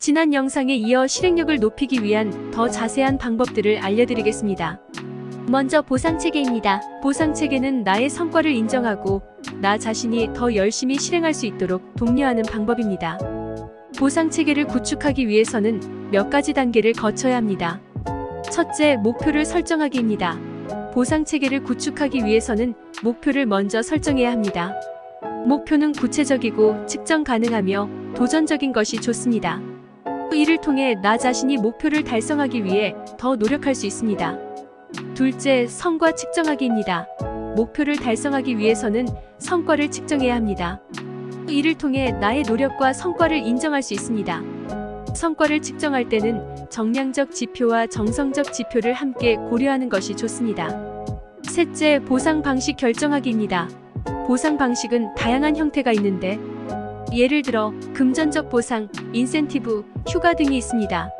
지난 영상에 이어 실행력을 높이기 위한 더 자세한 방법들을 알려드리겠습니다. 먼저 보상체계입니다. 보상체계는 나의 성과를 인정하고 나 자신이 더 열심히 실행할 수 있도록 독려하는 방법입니다. 보상체계를 구축하기 위해서는 몇 가지 단계를 거쳐야 합니다. 첫째, 목표를 설정하기입니다. 보상체계를 구축하기 위해서는 목표를 먼저 설정해야 합니다. 목표는 구체적이고 측정 가능하며 도전적인 것이 좋습니다. 이를 통해 나 자신이 목표를 달성하기 위해 더 노력할 수 있습니다. 둘째, 성과 측정하기입니다. 목표를 달성하기 위해서는 성과를 측정해야 합니다. 이를 통해 나의 노력과 성과를 인정할 수 있습니다. 성과를 측정할 때는 정량적 지표와 정성적 지표를 함께 고려하는 것이 좋습니다. 셋째, 보상 방식 결정하기입니다. 보상 방식은 다양한 형태가 있는데 예를 들어 금전적 보상, 인센티브, 휴가 등이 있습니다.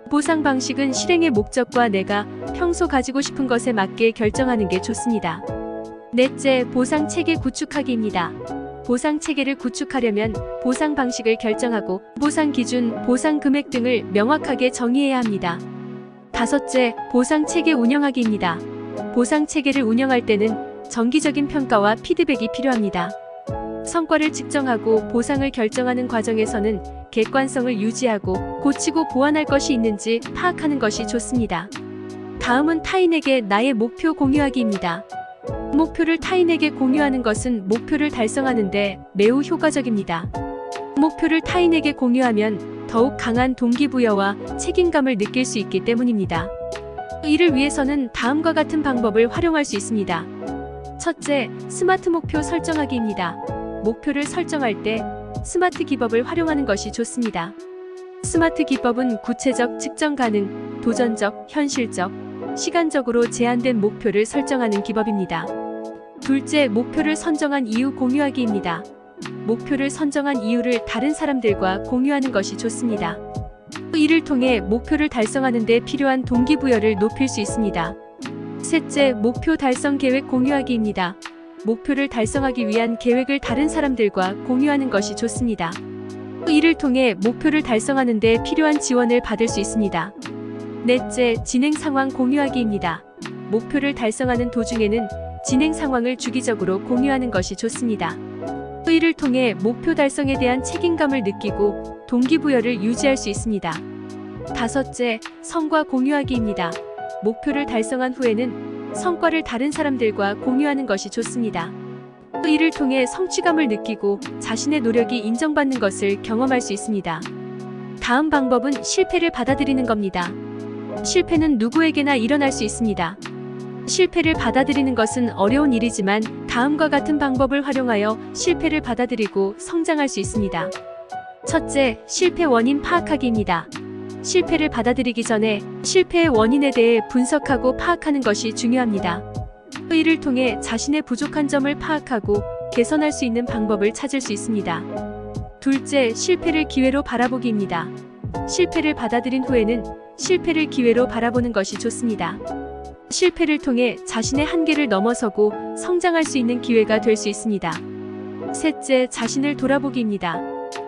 보상 방식은 실행의 목적과 내가 평소 가지고 싶은 것에 맞게 결정하는 게 좋습니다. 넷째, 보상 체계 구축하기입니다. 보상 체계를 구축하려면 보상 방식을 결정하고 보상 기준, 보상 금액 등을 명확하게 정의해야 합니다. 다섯째, 보상 체계 운영하기입니다. 보상 체계를 운영할 때는 정기적인 평가와 피드백이 필요합니다. 성과를 측정하고 보상을 결정하는 과정에서는 객관성을 유지하고 고치고 보완할 것이 있는지 파악하는 것이 좋습니다. 다음은 타인에게 나의 목표 공유하기입니다. 목표를 타인에게 공유하는 것은 목표를 달성하는 데 매우 효과적입니다. 목표를 타인에게 공유하면 더욱 강한 동기부여와 책임감을 느낄 수 있기 때문입니다. 이를 위해서는 다음과 같은 방법을 활용할 수 있습니다. 첫째, 스마트 목표 설정하기입니다. 목표를 설정할 때 스마트 기법을 활용하는 것이 좋습니다. 스마트 기법은 구체적, 측정 가능, 도전적, 현실적, 시간적으로 제한된 목표를 설정하는 기법입니다. 둘째, 목표를 선정한 이유 공유하기입니다. 목표를 선정한 이유를 다른 사람들과 공유하는 것이 좋습니다. 이를 통해 목표를 달성하는 데 필요한 동기부여를 높일 수 있습니다. 셋째, 목표 달성 계획 공유하기입니다. 목표를 달성하기 위한 계획을 다른 사람들과 공유하는 것이 좋습니다. 이를 통해 목표를 달성하는 데 필요한 지원을 받을 수 있습니다. 넷째, 진행 상황 공유하기입니다. 목표를 달성하는 도중에는 진행 상황을 주기적으로 공유하는 것이 좋습니다. 이를 통해 목표 달성에 대한 책임감을 느끼고 동기부여를 유지할 수 있습니다. 다섯째, 성과 공유하기입니다. 목표를 달성한 후에는 성과를 다른 사람들과 공유하는 것이 좋습니다. 이를 통해 성취감을 느끼고 자신의 노력이 인정받는 것을 경험할 수 있습니다. 다음 방법은 실패를 받아들이는 겁니다. 실패는 누구에게나 일어날 수 있습니다. 실패를 받아들이는 것은 어려운 일이지만 다음과 같은 방법을 활용하여 실패를 받아들이고 성장할 수 있습니다. 첫째, 실패 원인 파악하기입니다. 실패를 받아들이기 전에 실패의 원인에 대해 분석하고 파악하는 것이 중요합니다. 이를 통해 자신의 부족한 점을 파악하고 개선할 수 있는 방법을 찾을 수 있습니다. 둘째, 실패를 기회로 바라보기입니다. 실패를 받아들인 후에는 실패를 기회로 바라보는 것이 좋습니다. 실패를 통해 자신의 한계를 넘어서고 성장할 수 있는 기회가 될 수 있습니다. 셋째, 자신을 돌아보기입니다.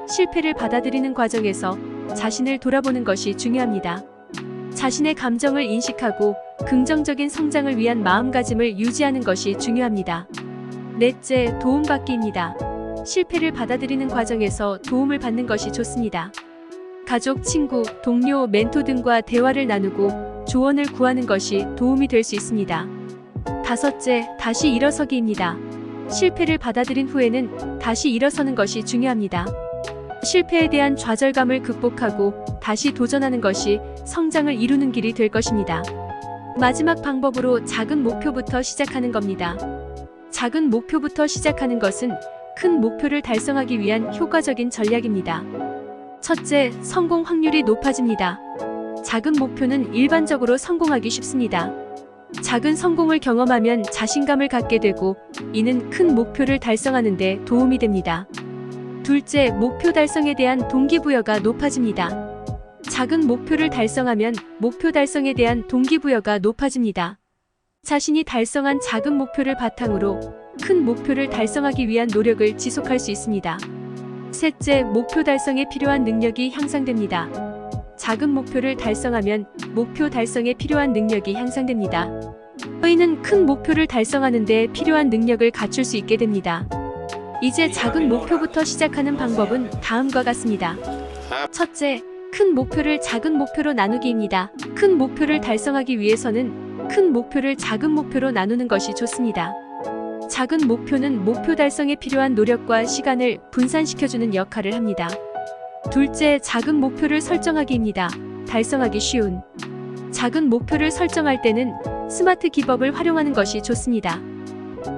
실패를 받아들이는 과정에서 자신을 돌아보는 것이 중요합니다. 자신의 감정을 인식하고 긍정적인 성장을 위한 마음가짐을 유지하는 것이 중요합니다. 넷째, 도움받기입니다. 실패를 받아들이는 과정에서 도움을 받는 것이 좋습니다. 가족, 친구, 동료, 멘토 등과 대화를 나누고 조언을 구하는 것이 도움이 될 수 있습니다. 다섯째, 다시 일어서기입니다. 실패를 받아들인 후에는 다시 일어서는 것이 중요합니다. 실패에 대한 좌절감을 극복하고 다시 도전하는 것이 성장을 이루는 길이 될 것입니다. 마지막 방법으로 작은 목표부터 시작하는 겁니다. 작은 목표부터 시작하는 것은 큰 목표를 달성하기 위한 효과적인 전략입니다. 첫째, 성공 확률이 높아집니다. 작은 목표는 일반적으로 성공하기 쉽습니다. 작은 성공을 경험하면 자신감을 갖게 되고 이는 큰 목표를 달성하는 데 도움이 됩니다. 둘째, 목표 달성에 대한 동기부여가 높아집니다. 작은 목표를 달성하면 목표 달성에 대한 동기부여가 높아집니다. 자신이 달성한 작은 목표를 바탕으로 큰 목표를 달성하기 위한 노력을 지속할 수 있습니다. 셋째, 목표 달성에 필요한 능력이 향상됩니다. 작은 목표를 달성하면 목표 달성에 필요한 능력이 향상됩니다. 의는 큰 목표를 달성하는 데 필요한 능력을 갖출 수 있게 됩니다. 이제 작은 목표부터 시작하는 방법은 다음과 같습니다. 첫째, 큰 목표를 작은 목표로 나누기입니다. 큰 목표를 달성하기 위해서는 큰 목표를 작은 목표로 나누는 것이 좋습니다. 작은 목표는 목표 달성에 필요한 노력과 시간을 분산시켜주는 역할을 합니다. 둘째, 작은 목표를 설정하기입니다. 달성하기 쉬운 작은 목표를 설정할 때는 스마트 기법을 활용하는 것이 좋습니다.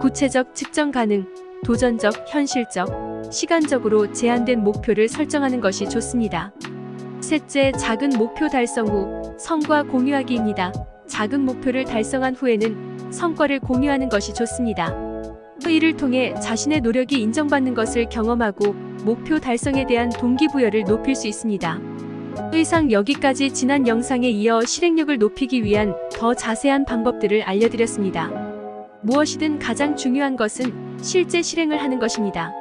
구체적, 측정 가능, 도전적, 현실적, 시간적으로 제한된 목표를 설정하는 것이 좋습니다. 셋째, 작은 목표 달성 후 성과 공유하기입니다. 작은 목표를 달성한 후에는 성과를 공유하는 것이 좋습니다. 이를 통해 자신의 노력이 인정받는 것을 경험하고 목표 달성에 대한 동기부여를 높일 수 있습니다. 이상 여기까지 지난 영상에 이어 실행력을 높이기 위한 더 자세한 방법들을 알려드렸습니다. 무엇이든 가장 중요한 것은 실제 실행을 하는 것입니다.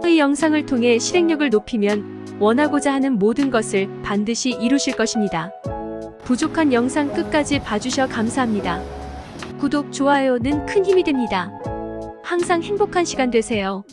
이 영상을 통해 실행력을 높이면 원하고자 하는 모든 것을 반드시 이루실 것입니다. 부족한 영상 끝까지 봐주셔 감사합니다. 구독, 좋아요는 큰 힘이 됩니다. 항상 행복한 시간 되세요.